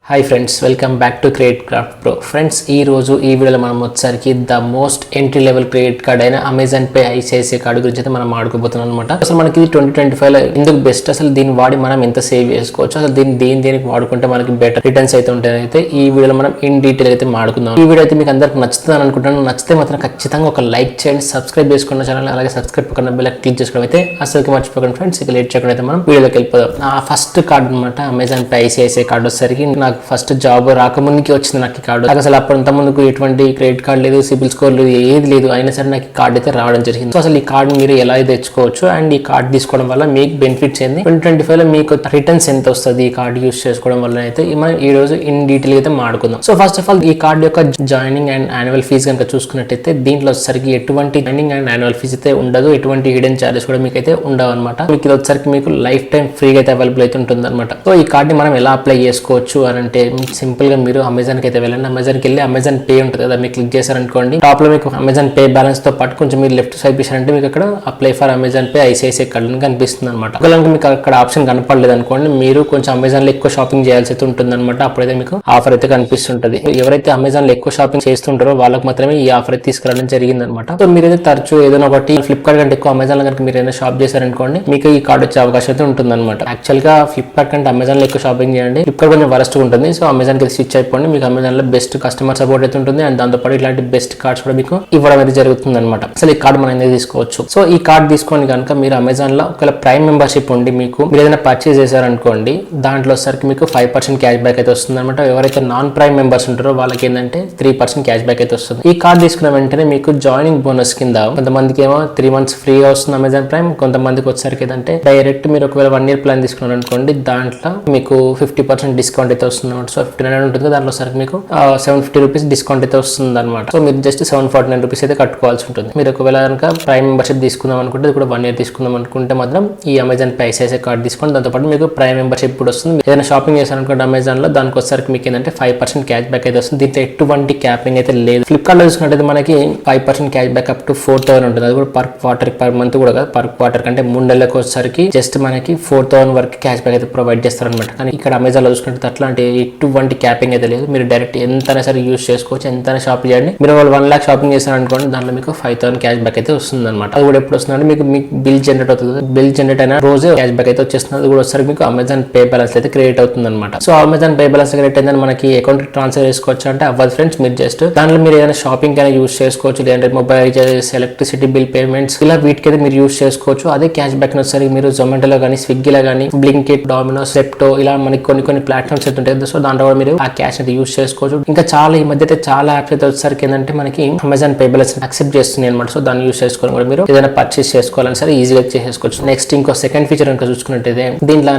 Hi friends, welcome back to credit craft pro. Friends, ఈ రోజు ఈ వీడియోలో మనం వచ్చేసరికి the most entry level credit card అయిన అమెజాన్ పే ఐసిఐసిఐ కార్డు గురించి అయితే మనం ఆడుకోబోతున్నాం అనమాట. అసలు మనకి 2025లో ఎందుకు బెస్ట్, అసలు దీన్ని వాడి మనం ఎంత సేవ్ చేసుకోవచ్చు, అసలు దేనికి వాడుకుంటే మనకి బెటర్ రిటర్న్స్ అయితే ఉంటాయి. అయితే ఈ వీడియోలో మనం ఇన్ డీటెయిల్ అయితే మాడుకుందాం. ఈ వీడియో అయితే మీకు అందరికి నచ్చుతుందని అనుకుంటున్నాను. నచ్చితే మాత్రం ఖచ్చితంగా ఒక లైక్ చేయండి, సబ్స్క్రైబ్ చేసుకున్న ఛానల్, అలాగే సబ్స్క్రైబ్ పక్కన బెల్ క్లిక్ చేసుకోవడం అయితే అసలు మర్చిపోకండి ఫ్రెండ్స్. ఇక లేట్ చేయకుండా అయితే మనం వీడియోలోకి వెళ్ళిపోదాం. నా ఫస్ట్ కార్డు అనమాట అమెజాన్ పే ఐసిఐసిఐ కార్డు వచ్చేసరికి నాకు ఫస్ట్ జాబ్ రాకముందుకి వచ్చింది నాకు ఈ కార్డు. నాకు అసలు అప్పటి ముందుకు ఎటువంటి క్రెడిట్ కార్డు లేదు, సిబిల్ స్కోర్ లేదు, ఏది లేదు. అయినా సరే నాకు ఈ కార్డు అయితే రావడం జరిగింది. సో అసలు ఈ కార్డు మీరు ఎలా తెచ్చుకోవచ్చు అండ్ ఈ కార్డు తీసుకోవడం వల్ల మీకు బెనిఫిట్స్ ఏంది, 2025లో మీకు రిటర్న్స్ ఎంత వస్తుంది ఈ కార్డు యూస్ చేసుకోవడం వల్ల అయితే మనం ఈ రోజు ఇన్ డీటెయిల్ అయితే మాడుకుందాం. సో ఫస్ట్ ఆఫ్ ఆల్ ఈ కార్డు యొక్క జాయినింగ్ అండ్ యాన్యువల్ ఫీజు కనుక చూసుకున్నట్టయితే దీంట్లో వచ్చేసరికి ఎటువంటి జాయినింగ్ అండ్ యాన్యువల్ ఫీజు అయితే ఉండదు, ఎటువంటి హిడెన్ చార్జెస్ కూడా మీకు అయితే ఉండవు అనమాట. మీకు ఇది వచ్చేసరికి మీకు లైఫ్ టైం ఫ్రీగా అయితే అవైలబుల్ అయితే ఉంటుంది అనమాట. సో ఈ కార్డుని మనం ఎలా అప్లై చేసుకోవచ్చు అని అంటే సింపుల్ గా మీరు అమెజాన్ కి అయితే వెళ్ళండి. అమెజాన్ కి వెళ్ళి అమెజాన్ పే ఉంటుంది కదా, మీరు క్లిక్ చేశారనుకోండి, టాప్ లో మీకు అమెజాన్ పే బ్యాలెన్స్ తో పాటు కొంచెం మీరు లెఫ్ట్ సైడ్ చేశారంటే మీకు అక్కడ apply for Amazon pay ICICI card కనిపిస్తుంది అనమాట. ఒకవేళ మీకు అక్కడ ఆప్షన్ కనపడలేదు అనుకోండి, మీరు కొంచెం అమెజాన్ లో ఎక్కువ షాపింగ్ చేయాల్సి అయితే ఉంటుంది అనమాట. అప్పుడైతే మీకు ఆఫర్ అయితే కనిపిస్తుంటది. ఎవరైతే అమెజాన్ లో ఎక్కువ షాపింగ్ చేస్తుంటారో వాళ్ళకి మాత్రమే ఈ ఆఫర్ అయితే తీసుకురావడం జరిగింది అనమాట. సో మీరైతే తరచూ ఏదైనా ఒకటి ఫ్లిప్కార్ట్ కంటే ఎక్కువ అమెజాన్ లో కనుక మీరు ఏదైనా షాప్ చేశారనుకోండి, మీకు ఈ కార్డు వచ్చే అవకాశం అయితే ఉంటుంది అనమాట. యాక్చువల్ గా ఫ్లిప్కార్ట్ కంటే అమెజాన్ లో ఎక్కువ షాపింగ్ చేయండి. ఫ్లిప్కార్ట్ కొంచెం వరస్ట్ ఉంటుంది. సో అమెజాన్ కి స్విచ్ అయిపోండి, మీకు అమెజాన్ లో బెస్ట్ కస్టమర్ సపోర్ట్ అయితే ఉంటుంది అండ్ దాంతోపాటు ఇలాంటి బెస్ట్ కార్డ్స్ కూడా మీకు ఇవ్వడం అయితే జరుగుతుంది అనమాట. అసలు ఈ కార్డు మనం ఎందుకు తీసుకోవచ్చు, సో ఈ కార్డు తీసుకొని కనుక మీరు అమెజాన్ లో ఒకవేళ ప్రైమ్ మెంబర్షిప్ ఉండి మీకు మీరు ఏదైనా పర్చేస్ చేశారనుకోండి, దాంట్లో వచ్చేసరికి మీకు 5% క్యాష్ బ్యాక్ అయితే వస్తుంది అనమాట. ఎవరైతే నాన్ ప్రైమ్ మెంబర్స్ ఉంటారో వాళ్ళకి ఏంటంటే 3% క్యాష్ బ్యాక్ అయితే వస్తుంది. ఈ కార్డు తీసుకున్న వెంటనే మీకు జాయినింగ్ బోనస్ కింద కొంతమందికి ఏమో 3 months ఫ్రీగా వస్తుంది అమెజాన్ ప్రైమ్, కొంతమందికి వచ్చేసరికి ఏంటంటే డైరెక్ట్ మీరు ఒకవేళ 1 year ప్లాన్ తీసుకున్నారు అనుకోండి, దాంట్లో మీకు 50% డిస్కౌంట్ అయితే వస్తుంది అనమాట. సో 59 ఉంటుంది, దాంట్లో సరికి మీకు 750 రూపీస్ డిస్కౌంట్ అయితే వస్తుంది అనమాట. సో మీరు జస్ట్ 749 రూపీస్ అయితే కట్టుకోవాల్సి ఉంటుంది. మీరు ఒకవేళ కనుక ప్రైమ్ మెంబర్షిప్ తీసుకుందాం అనుకుంటే, ఇది కూడా 1 year తీసుకుందాం అనుకుంటే మాత్రం ఈ అమెజాన్ పే ఐసిఐసిఐ కార్డు తీసుకోండి. దాంతోపాటు మీకు ప్రైమ్ మెంబర్షిప్ కూడా వస్తుంది. ఏదైనా షాపింగ్ చేశారనుకోండి అమెజాన్ లో, దానికి వచ్చేసరికి మీకు ఏంటంటే 5% క్యాష్ బ్యాక్ అయితే వస్తుంది. దీంట్లో ఎటువంటి క్యాపింగ్ అయితే లేదు. ఫ్లిప్కార్ట్ లో చూసుకున్నట్టయితే మనకి 5% క్యాష్ బ్యాక్ అప్ టు 4000 ఉంటుంది. అది కూడా పర్ క్వార్టర్, పర్ మంత్ కూడా కాదు, పర్ క్వార్టర్ కంటే 3 నెలలకు వచ్చేసరికి జస్ట్ మనకి 4000 వరకు క్యాష్ బ్యాక్ అయితే ప్రొవైడ్ చేస్తారు అనమాట. కానీ ఇక్కడ అమెజాన్ లో చూసుకుంటే అట్లాంటి ఎటువంటి క్యాపింగ్ అయితే లేదు. మీరు డైరెక్ట్ ఎంతైనా సరే యూస్ చేసుకోవచ్చు, ఎంతైనా షాపింగ్ చేయండి. మీరు వాళ్ళు 1 lakh షాపింగ్ చేశారనుకోండి, దాంట్లో మీకు 5000 క్యాష్ బ్యాక్ అయితే వస్తుంది అనమాట. అది కూడా ఎప్పుడు వస్తుందంటే మీకు బిల్ జనరేట్ అవుతుంది. బిల్ జనరేట్ అయిన రోజే క్యాష్ బ్యాక్ అయితే వచ్చేస్తుంది. అది కూడా వచ్చేసరికి మీకు అమెజాన్ పే బ్యాలెన్స్ అయితే క్రియేట్ అవుతుంది అనమాట. So Amazon pay balance create అయిందని మనకి అకౌంట్ ట్రాన్స్ఫర్ చేసుకోవచ్చు అంటే అవ్వదు ఫ్రెండ్స్. మీరు జస్ట్ దాంట్లో మీరు ఏదైనా షాపింగ్ అయినా యూస్ చేసుకోవచ్చు, లేదంటే mobile recharges, electricity bill payments, ఇలా వీటికైతే మీరు యూస్ చేసుకోవచ్చు. అదే క్యాష్ బ్యాక్ వచ్చేసరికి మీరు జొమాటోలో కానీ, స్విగ్గీలో కానీ, బ్లింకిట్, డామినోస్, సెప్టో, ఇలా మనకి కొన్ని ప్లాట్ఫామ్స్ అయితే ఉంటాయి. సో దాంట్లో కూడా మీరు ఆ క్యాష్ అయితే యూస్ చేసుకోవచ్చు. ఇంకా చాలా ఈ మధ్య అయితే చాలా యాప్స్ అయితే వచ్చేసరికి ఏంటంటే మనకి అమెజాన్ పే బ్యాలెన్స్ యాక్సెప్ట్ చేస్తుంది అనమాట. సో దాన్ని యూస్ చేసుకొని కూడా మీరు ఏదైనా పర్చేస్ చేసుకోవాలని సరే ఈజీగా చేసుకోవచ్చు. నెక్స్ట్ ఇంకో సెకండ్ ఫీచర్ కనుక చూసుకున్నట్టయితే దీంట్లో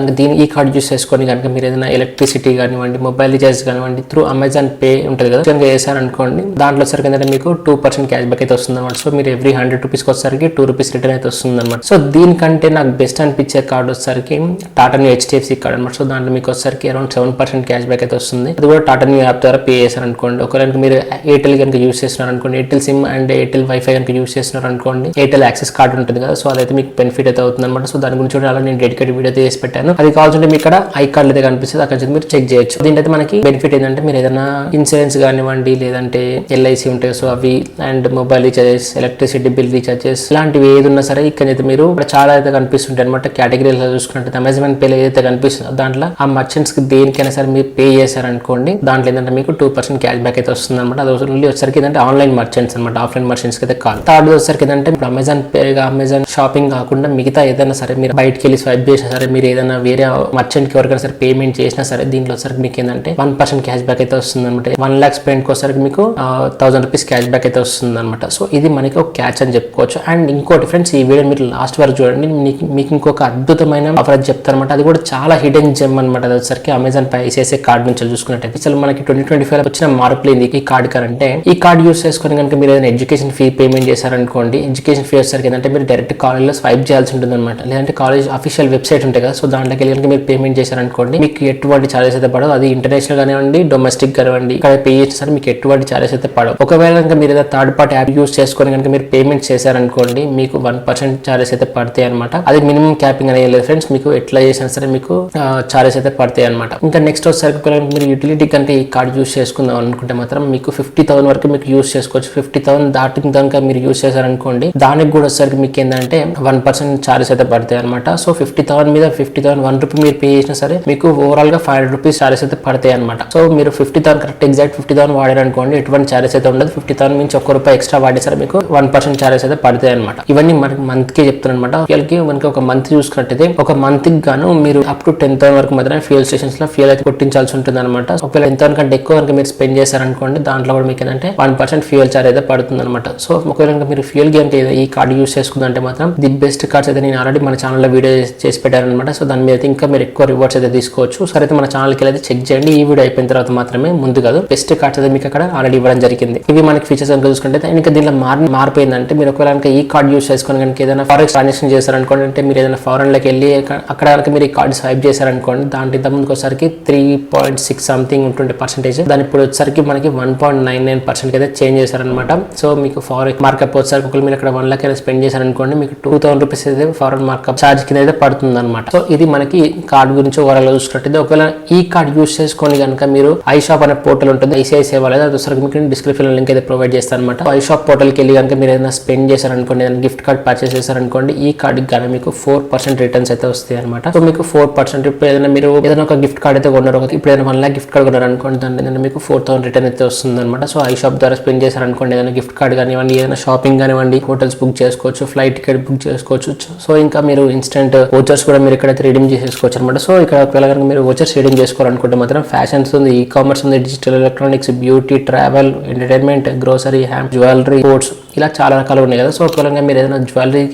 ఈ కార్డు యూస్ చేసుకొని కనుక మీరు ఏదైనా ఎలక్ట్రిసిటీ కానివ్వండి, మొబైల్ రీచార్జ్ కానివ్వండి త్రూ అమెజాన్ పే ఉంటుంది కదా, కనుక చేశారనుకోండి, దాంట్లో వచ్చరికి ఏంటంటే మీకు 2% క్యాష్ బ్యాక్ అయితే వస్తుంది అనమాట. సో మీరు ఎవ్రీ 100 రూపీస్కి వచ్చేసరికి 2 రూపీస్ రిటర్న్ అయితే వస్తుంది అనమాట. సో దీనికంటే నాకు బెస్ట్ అనిపించే కార్డు వచ్చేసరికి టాటా న్యూ హెచ్డిఎఫ్సి కార్డు అనమాట. సో దాంట్లో మీకు వచ్చేసరికి అరౌండ్ 7% క్యాష్ బ్యాక్ అయితే వస్తుంది. అది కూడా టాటా న్యూ యాప్ ద్వారా పే చేశారనుకోండి. ఒకవేళ మీరు ఎయిర్టెల్ కనుక యూస్ చేస్తున్నారు అనుకోండి, Airtel SIM and Airtel wifi కనుక యూస్ చేస్తున్నారు అనుకోండి, ఎయిర్టెల్ యాక్సెస్ కార్డు ఉంటుంది కదా, సో అదైతే మీకు బెనిఫిట్ అయితే అవుతుంది అనమాట. సో దాని గురించి కూడా అలా నేను డెడికేటెడ్ వీడియో అయితే చేసి పెట్టాను. అది కావాల్సింటే మీకు ఇక్కడ ఐ కార్డు అయితే కనిపిస్తుంది, అక్కడ మీరు చెక్ చేయొచ్చు. దీంట్లో మనకి బెనిఫిట్ ఏంటంటే మీరు ఏదైనా ఇన్సూరెన్స్ కానివ్వండి, లేదంటే ఎల్ఐసి ఉంటాయి, సో అవి and mobile recharges, electricity bill recharges, ఇలాంటివి ఏది ఉన్నా సరే ఇక్కడ మీరు చాలా అయితే కనిపిస్తుంటాయి అనమాట. కేటగిరీలో చూసుకుంటే అమెజాన్ పే ఏదైతే కనిపిస్తుందో దాంట్లో ఆ మర్చెంట్స్ కి దేనికైనా సరే మీరు పే చేశారనుకోండి, దాంట్లో ఏంటంటే మీకు 2% క్యాష్ బ్యాక్ అయితే వస్తుంది అనమాట. అది వచ్చేసరికి ఏంటంటే ఆన్లైన్ మర్చెంట్స్ అనమాట, ఆఫ్లైన్ మర్చెంట్స్ అయితే కాదు. థర్డ్ వచ్చేసరికి ఏంటంటే ఇప్పుడు అమెజాన్ పే, అమెజాన్ షాపింగ్ కాకుండా మిగతా ఏదైనా సరే మీరు బయటకి వెళ్ళి స్వైప్ చేసినా సరే, మీరు ఏదైనా వేరే మర్చెంట్ కి ఎవరికైనా సరే పేమెంట్ చేసినా సరే, దీంట్లో వచ్చరికి మీకు ఏంటంటే 1% క్యాష్ బ్యాక్ అయితే వస్తుంది అనమాట. 1 lakh స్పెండ్ వచ్చరికి మీకు 1000 రూపీస్ క్యాష్ బ్యాక్ అయితే వస్తుంది అనమాట. సో ఇది మనకి ఒక క్యాచ్ అని చెప్పుకోవచ్చు. అండ్ ఇంకోటి ఫ్రెండ్స్, ఈ వీడియో మీరు లాస్ట్ వరకు చూడండి, మీకు ఇంకొక అద్భుతమైన ఆఫర్ అది చెప్తారు అనమాట. అది కూడా చాలా హిడెన్ జెమ్ అనమాట. అది వచ్చరికి అమెజాన్ పే ఐసిఐసిఐ కార్డు నుంచి చూసుకున్నట్టయితే అసలు మనకి 2025 వచ్చిన మార్పులు ఏంది ఈ కార్డు కంటే, ఈ కార్డు యూస్ చేసుకుని కనుక మీరు ఏదైనా ఎడ్యుకేషన్ ఫీ పేమెంట్ చేశారనుకోండి, ఎడ్యుకేషన్ ఫీ వచ్చరికి ఏంటంటే మీరు డైరెక్ట్ కాలేజ్లో స్వైప్ చేయాల్సి ఉంటుంది అనమాట. లేదంటే కాలేజ్ అఫీషియల్ వెబ్సైట్ ఉంటాయి కదా, సో దాంట్లోకి వెళ్ళి కనుక మీరు పేమెంట్ చేశారనుకోండి, మీకు ఎటువంటి చార్జెస్ అయితే పడవు. అది ఇంటర్నేషనల్ కానివ్వండి, డొమెస్టిక్ కానివ్వండి, ఇక్కడ పే చేసిన సరే మీకు ఎటువంటి చార్జెస్ అయితే పడవు. ఒకవేళ కనుక మీరు ఏదైనా థర్డ్ పార్టీ యాప్ యూస్ చేసుకొని కనుక మీరు పేమెంట్ చేశారనుకోండి, మీకు 1% చార్జెస్ అయితే పడతాయి అనమాట. అది మినిమం క్యాపింగ్ అనేది లేదు ఫ్రెండ్స్, మీకు ఎట్లా చేసినా సరే మీకు చార్జెస్ అయితే పడతాయి అనమాట. ఇంకా నెక్స్ట్ వచ్చేసరికి మీరు యూటిలిటీ కంటే ఈ కార్డ్ యూస్ చేసుకుందాం అనుకుంటే మాత్రం మీకు 50,000 వరకు మీకు యూస్ చేసుకోవచ్చు. 50,000 దాటిన దాకా మీరు యూస్ చేశారనుకోండి, దానికి కూడా వచ్చేసరికి మీకు ఏంటంటే 1% చార్జెస్ అయితే పడతాయి అనమాట. సో 50,000 మీద 50,000 1 రూపీ మీరు పే చేసినా సరే మీకు ఓవరాల్ గా 500 రూపీస్ చార్జెస్ అయితే పడతాయి అనమాట. సో మీరు 50,000 కరెక్ట్ ఎగ్జాక్ట్ 50,000 వాడారనుకోండి, ఎటువంటి చార్జెస్ అయితే ఉండదు. 50,000 నుంచి ₹1 ఎక్స్ట్రా వాడేసరి మీకు 1% చార్జెస్ అయితే పడతాయి అనమాట. ఇవన్నీ మనకి మంత్ కి చెప్తాను అనమాట. మనకి ఒక మంత్ చూసుకున్నట్టయితే ఒక మంత్ కి గాను మీరు అప్ టు 10,000 వరకు మాత్రమే ఫ్యూయల్ స్టేషన్స్ లో ఫ్యూయల్ అయితే కొట్టించాల్సి ఉంటుంది అనమాట. ఒకవేళ 10,000 కంటే ఎక్కువ కనుక మీరు స్పెండ్ చేశారనుకోండి, దాంట్లో కూడా మీకు ఏంటంటే 1% ఫ్యూయల్ చార్జ్ అయితే పడుతుంది అనమాట. సో ఒకవేళ మీరు ఫ్యూయల్ గేమ్ ఈ కార్డు యూస్ చేసుకుందంటే మాత్రం ది బెస్ట్ కార్డ్స్ అయితే నేను ఆల్రెడీ మన ఛానల్లో వీడియో చేసి పెట్టారనమాట. సో దాని మీద ఇంకా మీరు ఎక్కువ రివార్డ్స్ అయితే తీసుకోవచ్చు. సరే అయితే మన ఛానల్కి అయితే చెక్ చేయండి. ఈ వీడియో అయిపోయిన తర్వాత మాత్రమే, ముందు కాదు. బెస్ట్ కార్డ్స్ అయితే మీకు అక్కడ ఆల్రెడీ ఇవ్వడం జరిగింది. ఇవి మనకి ఫీచర్స్ కనుక చూసుకుంటే ఇంకా దీనిలో మారిపోయిందంటే మీరు ఒకవేళ ఈ కార్డ్ యూస్ చేసుకుని కనుక ఏదైనా ఫారెక్స్ ట్రాన్సాక్షన్ చేశారనుకోండి, అంటే మీరు ఏదైనా ఫారెన్ లోకి వెళ్ళి అక్కడ కనుక మీరు ఈ కార్డ్ స్వైప్ చేశారనుకోండి, దాంట్లో ఇంత ముందుకు వచ్చేసరికి 3.6 సంథింగ్ ఉంటుండే పర్సెంటేజ్, దాని ఇప్పుడు వచ్చేసరికి మనకి 1.99% అయితే చేంజ్ చేశారనమాట. సో మీకు ఫారెక్స్ మార్కప్ వచ్చేసరికి ఒకవేళ మీరు అక్కడ 1 లక్ష స్పెండ్ చేశారనుకోండి, మీకు 2,000 రూపీస్ అయితే ఫారెన్ మార్కప్ ఛార్జ్ కింద అయితే పడుతుంది అనమాట. సో ఇది మనకి కార్డ్ గురించి ఓవరాల్ చూసుకున్నట్టయితే, ఒకవేళ ఈ కార్డ్ యూస్ చేసుకొని కనుక మీరు ఐషాప్ అనే పోర్టల్ ఉంటుంది, ఐసిఐసిఐ వాళ్ళది, అది వచ్చేసరికి మీకు డిస్క్రిప్షన్ లింక్ అయితే ప్రొవైడ్ చేస్తాను అనమాట. ఐషాప్ పోర్టల్కి వెళ్ళి కనుక మీరు ఏదైనా స్పెండ్ చేశారనుకోండి, ఏదైనా గిఫ్ట్ కార్డ్ పర్చేస్ చేశారనుకోండి, ఈ కార్డ్ కానీ మీకు 4% రిటర్న్స్ అయితే వస్తాయి అనమాట. సో మీకు 4% ఇప్పుడు ఏదైనా మీరు ఏదైనా ఒక గిఫ్ట్ కార్డ్ అయితే కొన్నారు, ఇప్పుడు ఏదైనా 1 లాక్ గిఫ్ట్ కార్డ్ కొన్నారు అనుకోండి, దాని మీకు 4,000 రిటర్న్ అయితే వస్తుంది అనమాట. సో ఐషాప్ ద్వారా స్పెండ్ చేశారనుకోండి, ఏదైనా గిఫ్ట్ కార్డ్ కానివ్వండి, ఏదైనా షాపింగ్ కానివ్వండి, హోటల్స్ బుక్ చేసుకోవచ్చు, ఫ్లైట్ టికెట్ బుక్ చేసుకోవచ్చు. సో ఇంకా మీరు ఇన్స్టెంట్ వోచర్స్ కూడా మీరు ఇక్కడ రిడీమ్ చేసేసుకోవచ్చు అనమాట. సో ఇక్కడ ఒకవేళ కనుక మీరు వోచర్స్ రిడీమ్ చేసుకోవాలనుకుంటే మాత్రం ఫ్యాషన్స్ ఉంది, ఈ కామర్స్ ఉంది, digital electronics, beauty, travel, entertainment, grocery, hand, jewellery, sports, ఇలా చాలా రకాలు ఉన్నాయి కదా. సో ఒకవేళ మీరు ఏదైనా జ్యువెలరీ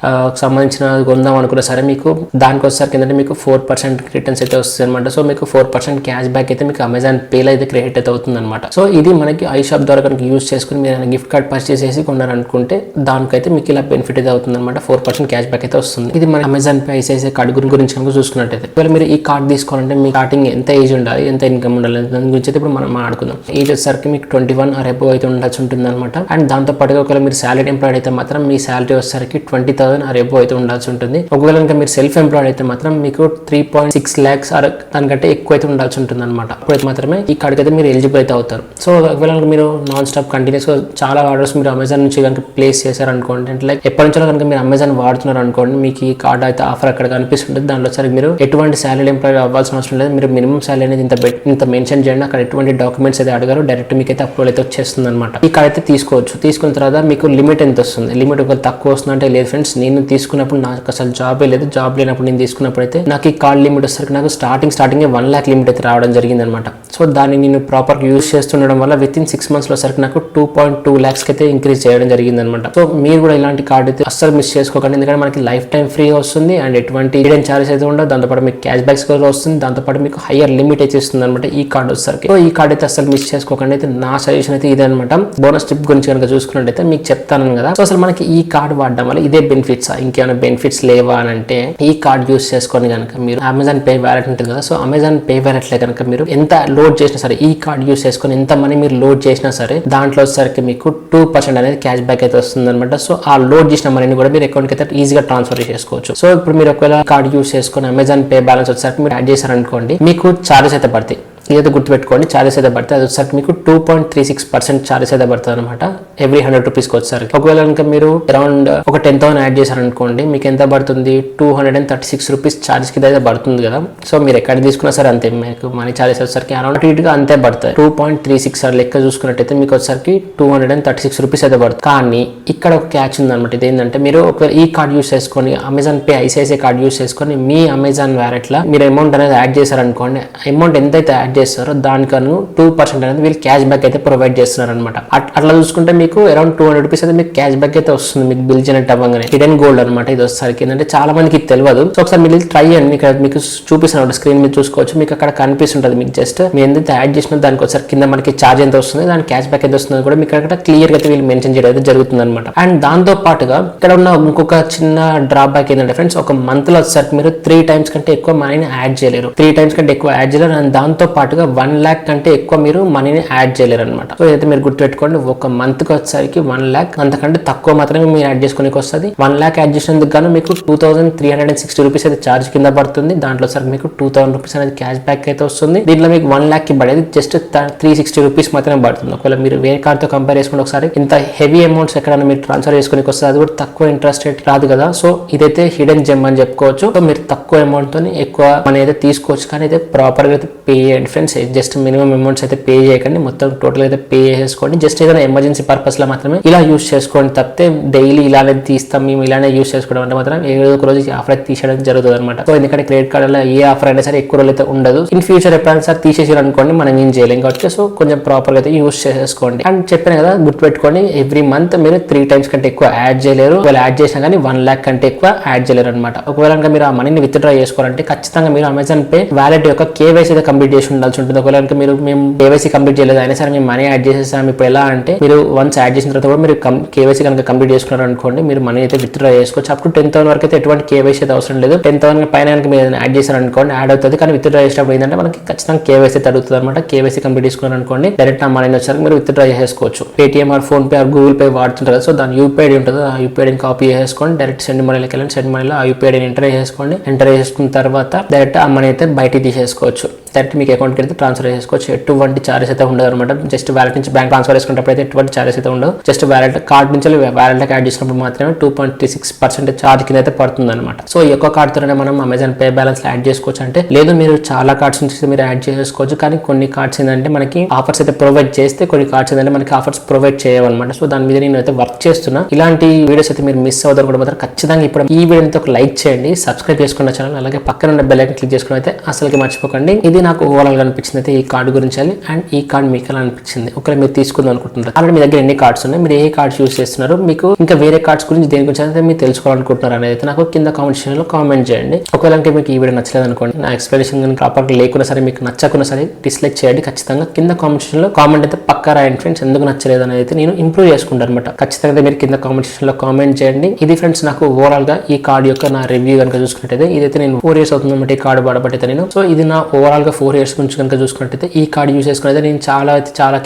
సంబంధించిన కొందాం అనుకున్నా సరే మీకు దానికి వచ్చేసరికి ఏంటంటే మీకు 4% రిటర్న్స్ అయితే వస్తుంది అనమాట. సో మీకు 4% క్యాష్ బ్యాక్ అయితే మీకు అమెజాన్ పేలో అయితే క్రెడిట్ అయితే అవుతుంది అనమాట. సో ఇది మనకి ఐషాప్ ద్వారా కనుక యూస్ చేసుకుని మీరు ఏదైనా గిఫ్ట్ కార్డ్ పర్చేస్ చేసి కొన్నారనుకుంటే దానికైతే మీకు ఇలా బెనిఫిట్ అయితే అవుతుంది అనమాట. 4% క్యాష్ బ్యాక్ అయితే వస్తుంది. ఇది మన అమెజాన్ పే ఐసిఐసిఐ కార్డ్ గురించి కనుక చూసుకున్నట్టయితే, ఒకవేళ మీరు ఈ కార్డ్ తీసుకోవాలంటే మీ స్టార్టింగ్ ఎంత ఏజ్ ఉండాలి, ఎంత ఇన్కమ్ ఉండాలి, దాని గురించి అయితే ఇప్పుడు మనం మాట్లాడుకుందాం. ఏజ్ వచ్చేసరికి మీకు 21 ఆర్ అబోవ్ అయితే ఉండాల్సి ఉంటుంది అనమాట. అండ్ దాంతో పాటుగా ఒకవేళ మీరు సాలరీ ఎంప్లాయిడ్ అయితే మాత్రం మీ సాలరీ వచ్చేసరికి 20,000 ఆర్ అబోవ్ అయితే ఉండాల్సి ఉంటుంది. ఒకవేళ ఇంకా మీరు సెల్ఫ్ ఎంప్లాయిడ్ అయితే మాత్రం మీకు 3.6 lakhs ఆర్ దానికంటే ఎక్కువ అయితే ఉండాల్సి ఉంటుంది అనమాట. అప్పుడైతే మాత్రమే ఈ కార్డ్కి అయితే మీరు ఎలిజిబుల్ అయితే అవుతారు. సో ఒకవేళ మీరు నాన్ స్టాప్ కంటిన్యూస్ చాలా ఆర్డర్స్ మీరు అమెజాన్ నుంచి కనుక ప్లేస్ చేశారనుకోండి, అంటే లైక్ ఎప్పటి నుంచో కనుక మీరు అమెజాన్ వాడుతున్నారు అనుకోండి, మీకు ఈ కార్డ్ అయితే ఆఫర్ అక్కడ కనిపిస్తుంటుంది. దాంట్లో సరే మీరు ఎటువంటి సాలరీ ఎంప్లాయ్ అవ్వాల్సిన అవసరం లేదు. మీరు మినిమం సాలరీ అనేది ఇంత మెన్షన్ చేయండి, అక్కడ ఎటువంటి డాక్యుమెంట్స్ అయితే అడగారు, డైరెక్ట్ మీకు అయితే అప్రూవల్ అయితే వచ్చేస్తుంది అనమాట. ఈ కార్డ్ అయితే తీసుకోవచ్చు. తీసుకున్న తర్వాత మీకు లిమిట్ ఎంత వస్తుంది, లిమిట్ ఒకవేళ తక్కువ వస్తుంది అంటే లేదు ఫ్రెండ్స్, నేను తీసుకున్నప్పుడు నాకు అసలు జాబే లేదు, జాబ్ లేనప్పుడు నేను తీసుకున్నప్పుడు అయితే నాకు ఈ కార్డ్ లిమిట్ వచ్చేసరికి నాకు స్టార్టింగ్ 1 lakh లిమిట్ అయితే రావడం జరిగింది అనమాట. సో దాన్ని నేను ప్రాపర్ యూస్ చేస్తుండడం వల్ల విత్ ఇన్ 6 months లో సరికి నాకు 2.2 lakhs అయితే ఇంక్రీజ్ చేయడం జరిగింది అనమాట. సో మీరు కూడా ఇలాంటి కార్డ్ అయితే అస్సలు మిస్ చేసుకోకండి, ఎందుకంటే మనకి లైఫ్ టైం ఫ్రీ వస్తుంది అండ్ ఎటువంటి హిడెన్ చార్జెస్ అయితే ఉండదు. దాంతోపాటు మీకు క్యాష్ బ్యాక్స్ కూడా వస్తుంది, దాంతోపాటు మీకు హైయర్ లిమిట్ అయితే ఇస్తుంది అనమాట ఈ కార్డ్ వచ్చేసరికి. సో ఈ కార్డ్ అయితే అసలు మిస్ చేసుకోకండి. అయితే నా సజెషన్ అయితే ఇదే అనమాట. బోనస్ టిప్ గురించి కనుక చూసుకున్నట్టయితే మీకు చెప్తాను కదా. సో అసలు మనకి ఈ కార్డ్ వాడడం వల్ల ఇదే బెనిఫిట్స్, ఇంకేమైనా బెనిఫిట్స్ లేవా అని అంటే, ఈ కార్డ్ యూస్ చేసుకొని కనుక మీరు అమెజాన్ పే వ్యాలెట్ ఉంటుంది కదా, సో అమెజాన్ పే వ్యాలెట్ లో కనుక మీరు ఎంత లోడ్ చేసినా సరే, ఈ కార్డ్ యూస్ చేసుకొని ఎంత మనీ మీరు లోడ్ చేసినా సరే, దాంట్లో వచ్చేసరికి మీకు 2% అనేది క్యాష్ బ్యాక్ అయితే వస్తుంది అనమాట. సో ఆ లోడ్ చేసిన మనీని కూడా మీరు అకౌంట్ కి అయితే ఈజీగా ట్రాన్స్ఫర్ చేసుకోవచ్చు. సో ఇప్పుడు మీరు ఒకవేళ కార్డ్ యూస్ చేసుకొని అమెజాన్ పే బ్యాలెన్స్ వచ్చేసరికి మీరు యాడ్ చేశారనుకోండి, మీకు చార్జెస్ అయితే పడతాయి. ఇదైతే గుర్తుపెట్టుకోండి, చార్జెస్ అయితే పడుతుంది. అది వచ్చేసరికి మీకు 2.36% చార్జెస్ అయితే పడుతుంది అనమాట ఎవ్రీ 100 రూపీస్కి వచ్చేసరికి. ఒకవేళ కనుక మీరు అరౌండ్ ఒక 10,000 యాడ్ చేశారనుకోండి, మీకు ఎంత పడుతుంది, 236 రూపీస్ ఛార్జ్ కింద అయితే పడుతుంది కదా. సో మీరు ఎక్కడ తీసుకున్నా సరే అంతే, మీకు మనీ చార్జెస్ వచ్చేసరికి అరౌండ్ ఇటుగా అంతే పడుతుంది. 2.36 లెక్క చూసుకున్నట్టయితే మీకు వచ్చేసరికి 236 రూపీస్ అయితే పడుతుంది. కానీ ఇక్కడ ఒక క్యాచ్ ఉందన్నమాట. ఇది ఏంటంటే, మీరు ఒకవేళ ఈ కార్డ్ యూస్ చేసుకొని Amazon pay ICICI card use చేసుకొని మీ అమెజాన్ వ్యాలెట్ లో మీరు అమౌంట్ అనేది యాడ్ చేశారనుకోండి, అమౌంట్ ఎంతైతే యాడ్ చేస్తారో దానికను 2% అనేది వీళ్ళు క్యాష్ బ్యాక్ అయితే ప్రొవైడ్ చేస్తున్నారు అనమాట. అట్లా చూసుకుంటే మీకు అరౌండ్ 200 రూపీస్ అయితే మీకు క్యాష్ బ్యాక్ అయితే వస్తుంది, మీకు బిల్ జనరేట్ అవ్వగానే. హిడెన్ గోల్డ్ అనమాట ఇది వచ్చేసరికి. ఏంటంటే చాలా మందికి తెలియదు. సో ఒకసారి మీరు ట్రై చేయండి, ఇక్కడ మీకు చూపిస్తున్నారు స్క్రీన్ మీద చూసుకోవచ్చు, మీకు అక్కడ కనిపిస్తుంటుంది. మీకు జస్ట్ మీరు ఎంత యాడ్ చేసిన దానికి ఒకసారి కింద మనకి ఛార్జ్ ఎంత వస్తుంది, దాని క్యాష్ బ్యాక్ ఎంత వస్తుంది కూడా మీకు అక్కడ క్లియర్ గా అయితే వీళ్ళు మెన్షన్ చేయడం అయితే జరుగుతుంది అనమాట. అండ్ దాంతో పాటుగా ఇక్కడ ఉన్న ఇంకొక చిన్న డ్రాప్ బ్యాక్ ఏంటంటే ఫ్రెండ్స్, ఒక మంత్ లో వచ్చేసరికి మీరు 3 times కంటే ఎక్కువ మనీని యాడ్ చేయలేరు. 3 times కంటే ఎక్కువ యాడ్ చేయలేరు. అండ్ దాంతో పాటుగా 1 lakh కంటే ఎక్కువ మీరు మనీని యాడ్ చేయలేరు అనమాట. సో అయితే మీరు గుర్తుపెట్టుకోండి, ఒక మంత్ కి వచ్చేసరికి 1 lakh అంతకంటే తక్కువ మాత్రమే మీరు యాడ్ చేసుకోనికి వస్తుంది. 1 lakh యాడ్ చేసినందుకు గాను మీకు 2360 రూపీస్ అయితే ఛార్జ్ కింద పడుతుంది. దాంట్లో సరికి మీకు 2000 రూపీస్ అనేది క్యాష్ బ్యాక్ అయితే వస్తుంది. దీంట్లో మీకు 1 lakh కి పడేది జస్ట్ 360 రూపీస్ మాత్రమే పడుతుంది. ఒకవేళ మీరు వేరే కార్డ్ తో కంపేర్ చేసుకుంటే ఒకసారి ఇంత హెవీ అమౌంట్స్ ఎక్కడైనా మీరు ట్రాన్స్ఫర్ చేసుకోనికి వస్తుంది, అది కూడా తక్కువ ఇంట్రెస్ట్ రేట్ రాదు కదా. సో ఇదైతే హిడెన్ జెమ్ అని చెప్పుకోవచ్చు. సో మీరు తక్కువ అమౌంట్ తోని ఎక్కువ మనీ అయితే తీసుకోవచ్చు, కానీ అయితే ప్రాపర్ గా అయితే పే చేయండి ఫ్రెండ్స్. జస్ట్ మినిమం అమౌంట్స్ అయితే పే చేయకండి, మొత్తం టోటల్ అయితే పే చేసుకోండి. జస్ట్ ఏదైనా ఎమర్జెన్సీ పర్పస్ లో మాత్రమే ఇలా యూస్ చేసుకోండి తప్పితే డైలీ ఇలానే తీస్తాం మేము ఇలానే యూస్ చేసుకోవడం అంటే మాత్రం ఏదో ఒక రోజు ఆఫర్ అయితే తీసేయడం జరుగుతుంది అనమాట. సో ఎందుకంటే క్రెడిట్ కార్డ్ లో ఏ ఆఫర్ అయినా సరే ఎక్కువ రోజులు అయితే ఉండదు. ఇన్ ఫ్యూచర్ ఎప్పుడైనా సరే తీసేసారు అనుకోండి, మనం ఏం చేయలేం కాబట్టి సో కొంచెం ప్రాపర్ గా అయితే యూస్ చేసుకోండి. అండ్ చెప్పాను కదా, గుర్తుపెట్టుకోండి, ఎవ్రీ మంత్ మీరు 3 times కంటే ఎక్కువ యాడ్ చేయలేరు. ఒకవేళ యాడ్ చేసినా కానీ 1 lakh కంటే ఎక్కువ యాడ్ చేయలేరు అనమాట. ఒకవేళ మీరు ఆ మనీని విత్డ్రా చేసుకోవాలంటే ఖచ్చితంగా మీరు అమెజాన్ పే వ్యాలెట్ యొక్క కేవైసీ అయితే కంప్లీట్ చేసి ఉండాల్సి ఉంటుంది. ఒకవేళ మేము కేవైసీ కంప్లీట్ చేయలేదు అయినా సరే మేము మనీ యాడ్ చేసేసాం. ఇప్పుడు ఎలా అంటే మీరు వన్స్ యాడ్ చేసిన తర్వాత కూడా మీరు కేవైసీ కనుక కంప్లీట్ చేసుకున్నారు అనుకోండి, మీరు మనీ అయితే విత్డ్రా చేసుకోవచ్చు. అప్ టు 10,000 వరకు అయితే ఎటువంటి కేవైసీ అయితే అవసరం లేదు. 10,000 పైన మీరు యాడ్ చేశారు అనుకోండి యాడ్ అవుతుంది, కానీ విత్డ్రా చేసేటప్పుడు ఏంటంటే మనకి ఖచ్చితంగా కేవైసీ తగ్గుతుంది అనమాట. కేవైసీ కంప్లీట్ చేసుకున్నారు అనుకోండి డైరెక్ట్ ఆ మనీ వచ్చాక మీరు విత్డ్రా చేసుకోవచ్చు. Paytm are phone pay are Google pay వాడుతుంటారు కదా, సో దాని యూపీఐ ఉంటుంది. ఆ యూపీఐని కాపీ చేసుకోండి, డైరెక్ట్ సెండ్ మనీలోకి వెళ్ళండి. సెండ్ మనీలో ఆ యూపీఐని ఎంటర్ చేసుకోండి. ఎంటర్ చేసుకున్న తర్వాత డైరెక్ట్ ఆ మనీ అయితే బయటికి తీసేసుకోవచ్చు. డైరెక్ట్ మీకు అకౌంట్కి అయితే ట్రాన్స్ఫర్ చేసుకోవచ్చు. ఎటువంటి చార్జెస్ అయితే ఉండదు అనమాట. జస్ట్ వ్యాలెట్ నుంచి బ్యాంక్ ట్రాన్స్ఫర్ చేసుకున్నప్పుడు అయితే ఎటువంటి చార్జెస్ అయితే ఉండదు. జస్ట్ వ్యాలెట్ కార్డ్ నుంచి వ్యాలెట్కి యాడ్ చేసినప్పుడు మాత్రమే 2.36% ఛార్జ్ కింద అయితే పడుతుంది అనమాట. సో ఈ ఒక్క కార్డ్ తోనే మనం అమెజాన్ పే బ్యాలెన్స్ యాడ్ చేసుకోవచ్చు. అంటే లేదు మీరు చాలా కార్డ్స్ నుంచి మీరు యాడ్ చేసుకోవచ్చు, కానీ కొన్ని కార్డ్స్ ఏంటంటే మనకి ఆఫర్స్ అయితే ప్రొవైడ్ చేస్తే, కొన్ని కార్డ్స్ ఏంటంటే మనకి ఆఫర్స్ ప్రొవైడ్ చేయవన్నమాట. సో దాని మీద నేను అయితే వర్క్ చేస్తున్నా. ఇలాంటి వీడియోస్ అయితే మీరు మిస్ అవుతారు కూడా మాత్రం ఖచ్చితంగా ఇప్పుడు ఈ వీడియోతో ఒక లైక్ చేయండి, సబ్స్క్రైబ్ చేసుకున్న ఛానల్, అలాగే పక్కన ఉన్న బెల్ ఐకాన్ క్లిక్ చేసుకుని అయితే అసలుకి మర్చిపోకండి. ఇది నాకు ఓవరాల్ గా అనిపించింది అయితే ఈ కార్డు గురించి. అండ్ ఈ కార్డ్ మీకు ఎలా అనిపించింది, ఒకవేళ మీరు తీసుకుందాం అనుకుంటున్నారు, అలాగే మీ దగ్గర ఎన్ని కార్డ్స్ ఉన్నాయి, మీరు ఏ కార్డ్స్ యూస్ చేస్తున్నారు, మీకు ఇంకా వేరే కార్డ్స్ గురించి దేని గురించి అయితే మీరు తెలుసుకోవాలనుకుంటున్నారు అనేది అయితే నాకు కింద కామెంట్ సెక్షన్ లో కామెంట్ చేయండి. ఒకవేళ మీకు ఈ వీడియో నచ్చలేదు అనుకోండి, నా ఎక్స్ప్లెనేషన్ కానీ ప్రాపర్ లేకున్నా సరే, మీకు నచ్చకున్నా సరే డిస్లైక్ చేయండి. ఖచ్చితంగా కింద కామెంట్ సెక్షన్ లో కామెంట్ అయితే పక్కా రాయండి ఫ్రెండ్స్, ఎందుకు నచ్చలేదు అనేది అయితే నేను ఇంప్రూవ్ చేసుకుంటాను అనమాట. ఖచ్చితంగా మీరు కింద కామెంట్ సెక్షన్ లో కామెంట్ చేయండి. ఇది ఫ్రెండ్స్ నాకు ఓవరాల్ గా ఈ కార్డ్ యొక్క నా రివ్యూ కనుక చూసుకున్నట్టయితే, ఇదైతే నేను 4 years అవుతుంది అన్నమాట ఈ కార్డు వాడబట్టి నేను. సో ఇది నా ఓవరాల్ గా 4 years గురించి కనుక చూసుకున్నట్టయితే ఈ కార్డ్ యూస్ చేసుకుని నేను చాలా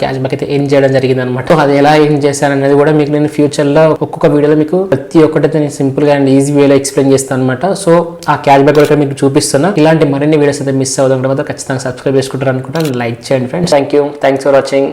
క్యాష్ బ్యాక్ అయితే ఎర్న్ చేయడం జరిగింది అనమాట. అది ఎలా ఎర్న్ చేశాను అనేది కూడా మీకు నేను ఫ్యూచర్ లో ఒక్కొక్క వీడియోలో మీకు ప్రతి ఒక్కటైతే నేను సింపుల్ గా అండ్ ఈజీ వేలో ఎక్స్ప్లెయిన్ చేస్తాను అనమాట. సో ఆ క్యాష్ బ్యాక్ కూడా మీకు చూపిస్తున్నా. ఇలాంటి మరిన్ని వీడియోస్ అయితే మిస్ అవుతాం ఖచ్చితంగా సబ్స్క్రైబ్ చేసుకుంటారు అనుకుంటా. లైక్ చేయండి ఫ్రెండ్స్. Thanks for watching.